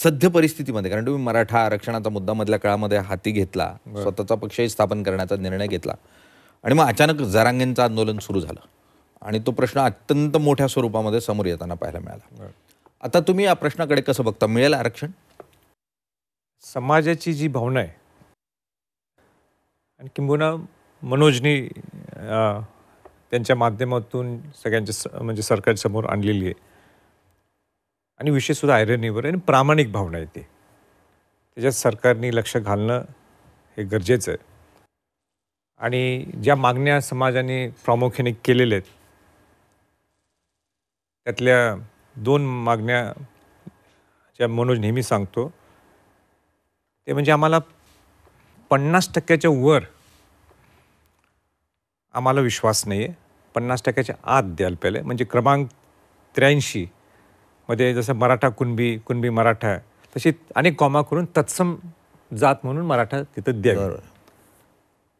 सद्य परिस्थितीमध्ये, कारण तुम्ही मराठा आरक्षणाचा मुद्दा मधल्या काळामध्ये हाती घेतला, स्वतःचा पक्षही स्थापन करण्याचा निर्णय घेतला आणि मग अचानक जरांगेंचं आंदोलन सुरू झालं आणि तो प्रश्न अत्यंत मोठ्या स्वरूपामध्ये समोर येताना पाहायला मिळाला. आता तुम्ही या प्रश्नाकडे कसं बघता? मिळेल आरक्षण? समाजाची जी भावना आहे आणि किंबहुना मनोजनी त्यांच्या माध्यमातून सगळ्यांच्या म्हणजे सरकारसमोर आणलेली आहे आणि विशेषसुद्धा आयरनीवर आणि प्रामाणिक भावना येते, त्याच्यात सरकारने लक्ष घालणं हे गरजेचं आहे. आणि ज्या मागण्या समाजाने प्रामुख्याने केलेल्या आहेत त्यातल्या 2 मागण्या ज्या मनोज नेहमी सांगतो ते म्हणजे आम्हाला 50% वर आम्हाला विश्वास नाही आहे, 50% आत द्यायला पाहिजे. म्हणजे क्रमांक 83 मध्ये जसं मराठा कुणबी, कुणबी मराठा, तशी अनेक कॉमा करून तत्सम जात म्हणून मराठा तिथं द्यावी.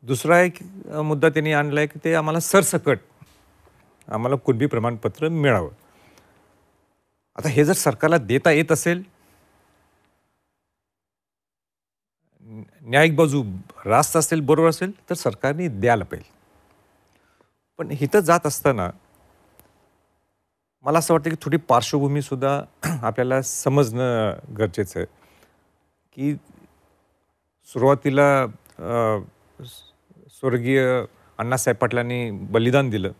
दुसरा एक मुद्दा त्यांनी आणला आहे की ते आम्हाला सरसकट आम्हाला कुणबी प्रमाणपत्र मिळावं. आता हे जर सरकारला देता येत असेल, न्यायिक बाजू रास्त असेल, बरोबर असेल, तर सरकारने द्यायला पाहिजे. पण इथं जात असताना मला असं वाटतं की थोडी पार्श्वभूमीसुद्धा आपल्याला समजणं गरजेचं आहे की सुरुवातीला स्वर्गीय अण्णासाहेब पाटलांनी बलिदान दिलं.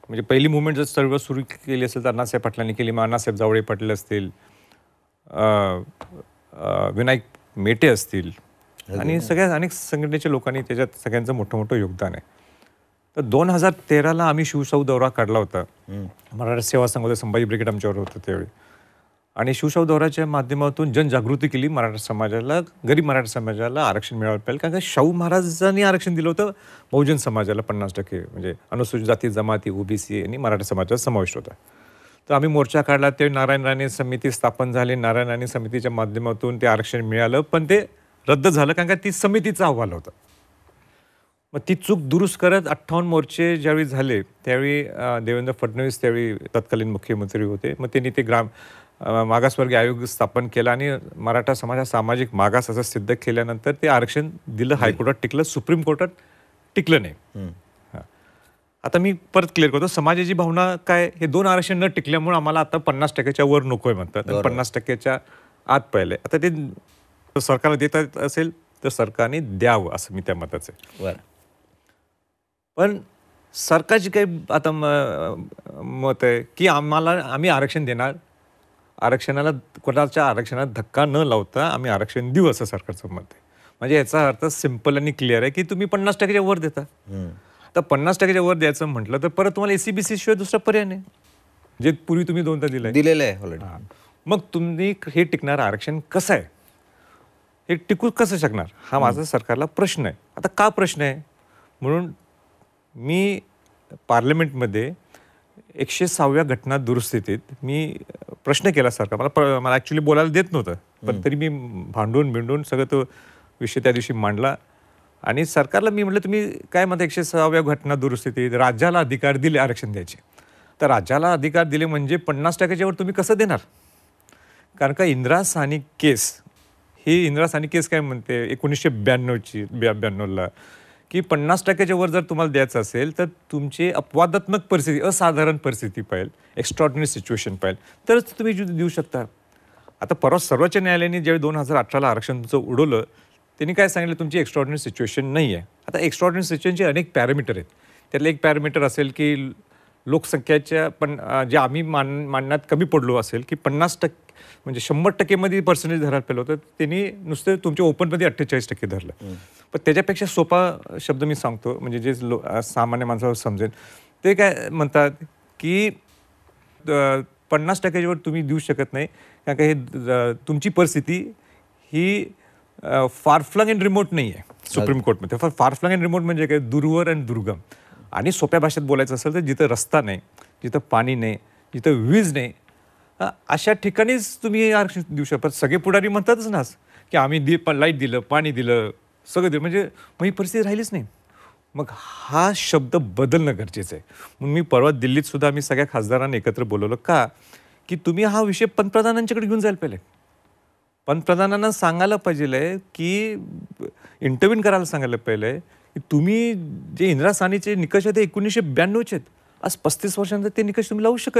म्हणजे पहिली मुवमेंट जर सर्व सुरू केली असेल तर अण्णासाहेब पाटलांनी केली. मग अण्णासाहेब जावळे पाटील असतील, विनायक मेटे असतील आणि सगळ्या अनेक संघटनेच्या लोकांनी त्याच्यात सगळ्यांचं मोठं मोठं योगदान आहे. तर 2013ला आम्ही शिवशाहू दौरा काढला होता. मराठा सेवा संघाचं संभाजी ब्रिगेड आमच्यावर होतं त्यावेळी. आणि शिवशाहू दौऱ्याच्या माध्यमातून जनजागृती केली. मराठा समाजाला, गरीब मराठा समाजाला आरक्षण मिळालं पाहिजे. कारण का शाहू महाराजांनी आरक्षण दिलं होतं बहुजन समाजाला 50%, म्हणजे अनुसूचित जाती जमाती, ओबीसी आणि मराठा समाजाचा समावेश होता. तर आम्ही मोर्चा काढला. ते नारायण राणे समिती स्थापन झाली. नारायण राणे समितीच्या माध्यमातून ते आरक्षण मिळालं, पण ते रद्द झालं कारण का ती समितीचा अहवाल होता. मग ती चूक दुरुस्त करत 58 मोर्चे ज्यावेळी झाले त्यावेळी देवेंद्र फडणवीस त्यावेळी तत्कालीन मुख्यमंत्री होते. मग त्यांनी ते मागासवर्गीय आयोग स्थापन केला आणि मराठा समाज हा सामाजिक मागास असं सिद्ध केल्यानंतर ते आरक्षण दिलं. हायकोर्टात टिकलं, सुप्रीम कोर्टात टिकलं नाही. आता मी परत क्लिअर करतो, समाजाची भावना काय, हे 2 आरक्षण न टिकल्यामुळे आम्हाला आता 50% वर नकोय म्हणतात, 50% आत पाहिलंय. आता ते सरकारला देत असेल तर सरकारने द्यावं असं मी त्या मताचं आहे. पण सरकारची काही आता मत आहे की आम्ही आरक्षण देणार, आरक्षणाला कोणाच्या आरक्षणात धक्का न लावता आम्ही आरक्षण देऊ असं सरकारचं मत आहे. म्हणजे याचा अर्थ सिंपल आणि क्लिअर आहे की तुम्ही 50% वर देता. तर 50% वर द्यायचं म्हटलं तर परत तुम्हाला एसीबीसी शिवाय दुसरा पर्याय नाही, जे पूर्वी तुम्ही 2दा दिलेलं आहे. मग तुम्ही हे टिकणारं आरक्षण कसं आहे, हे टिकू कसं शकणार, हा माझा सरकारला प्रश्न आहे. आता का प्रश्न आहे, म्हणून मी पार्लमेंटमध्ये 106व्या घटना दुरुस्तीत मी प्रश्न केला सरकार. मला ॲक्च्युली बोलायला देत नव्हतं, पण तरी मी भांडून सगळं तो विषय त्या दिवशी मांडला आणि सरकारला मी म्हटलं तुम्ही काय म्हणता 106व्या घटना दुरुस्तीत राज्याला अधिकार दिले आरक्षण द्यायचे. तर राज्याला अधिकार दिले म्हणजे 50% वर तुम्ही कसं देणार? कारण का इंदिरा साहनी केस, ही इंदिरा साहनी केस काय म्हणते 1992ला की 50% वर जर तुम्हाला द्यायचं असेल तर तुमची अपवादात्मक परिस्थिती, असाधारण परिस्थिती पाहिजे, एक्स्ट्रॉर्डिनरी सिच्युएशन पाहिजे, तरच तुम्ही देऊ शकता. आता परवा सर्वोच्च न्यायालयाने ज्यावेळी 2018ला आरक्षण तुमचं उडवलं, त्यांनी काय सांगितलं, तुमची एक्स्ट्रॉर्डिनरी सिच्युएशन नाही आहे. आता एक्स्ट्रॉर्डिनरी सिच्युएशनचे अनेक पॅरामीटर आहेत. त्यातलं एक पॅरामीटर असेल की लोकसंख्येच्या जे आम्ही मानण्यात कमी पडलो असेल की 50% म्हणजे 100% पर्सेंटेज धरायला पाहिलं होतं, त्यांनी नुसतं तुमच्या ओपनमध्ये 48% धरलं. पण त्याच्यापेक्षा सोपा शब्द मी सांगतो, म्हणजे जे सामान्य माणसाला समजेल, ते काय म्हणतात की 50% वर तुम्ही देऊ शकत नाही कारण का हे तुमची परिस्थिती ही फारफ्लंग अँड रिमोट नाही आहे सुप्रीम कोर्टमध्ये. फारफ्लंग अँड रिमोट म्हणजे काय, दूरवर आणि दुर्गम. आणि सोप्या भाषेत बोलायचं असेल तर जिथं रस्ता नाही, जिथं पाणी नाही, जिथं वीज नाही, अशा ठिकाणीच तुम्ही आरक्षण देऊ शकता. सगळे पुढारी म्हणतातच ना की आम्ही लाईट दिलं, पाणी दिलं, सगळं दिलं, म्हणजे मग ही परिस्थिती राहिलीच नाही. मग हा शब्द बदलणं गरजेचं आहे. म्हणून मी परवा दिल्लीत सुद्धा आम्ही सगळ्या खासदारांना एकत्र बोलवलं का की तुम्ही हा विषय पंतप्रधानांच्याकडे घेऊन जायला पाहिजे. पंतप्रधानांना सांगायला पाहिजे की इंटरव्ह्यू करायला सांगायला पाहिजे की तुम्ही जे इंदिरा साहनीचे निकष आहेत ते 1992चे आहेत. आज 35 वर्षांनंतर ते निकष तुम्ही लावू शकत